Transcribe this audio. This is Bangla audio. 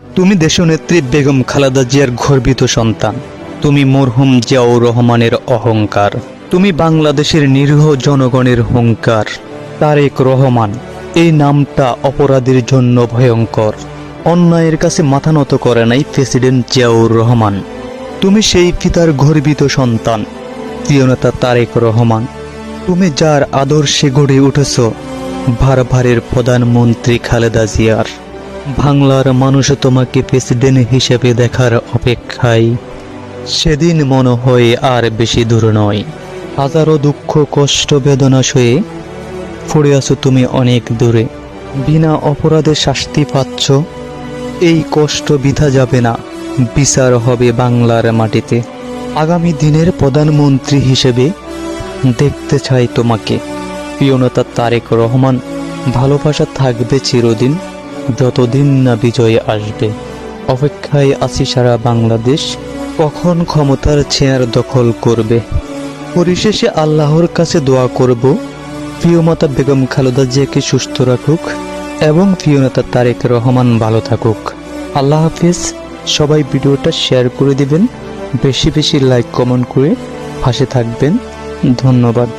তুমি দেশনেত্রী বেগম খালেদা জিয়ার গর্বিত সন্তান। তুমি মরহুম জিয়াউর রহমানের অহংকার। তুমি বাংলাদেশের নিরীহ জনগণের হুঙ্কার। তারেক রহমান এই নামটা অপরাধীর জন্য ভয়ঙ্কর। অন্যায়ের কাছে মাথা নত করে নাই প্রেসিডেন্ট জিয়াউর রহমান। তুমি সেই পিতার গর্বিত সন্তান, প্রিয় নেতা তারেক রহমান। তুমি যার আদর্শে গড়ে উঠেছ ভারভারের প্রধানমন্ত্রী খালেদা জিয়ার। বাংলার মানুষ তোমাকে প্রেসিডেন্ট হিসেবে দেখার অপেক্ষায়। সেদিন মনে হয় আর বেশি দূর নয়। হাজারো দুঃখ কষ্ট বেদনা সয়ে পড়ে আছো তুমি অনেক দূরে। বিনা অপরাধে শাস্তি পাচ্ছ, এই কষ্ট বৃথা যাবে না, বিচার হবে বাংলার মাটিতে। আগামী দিনের প্রধানমন্ত্রী হিসেবে দেখতে চাই তোমাকে, প্রিয় নেতা তারেক রহমান। ভালোবাসা থাকবে চিরদিন, যতদিন না বিজয় আসবে। অপেক্ষায় আছি সারা বাংলাদেশ, কখন ক্ষমতার চেয়ার দখল করবে। পরিশেষে আল্লাহর কাছে দোয়া করব, প্রিয় মাতা বেগম খালেদা জিয়াকে সুস্থ রাখুক এবং প্রিয় নেতা তারেক রহমান ভালো থাকুক। আল্লাহ হাফিজ। সবাই ভিডিওটা শেয়ার করে দিবেন, বেশি বেশি লাইক কমেন্ট করে পাশে থাকবেন। ধন্যবাদ।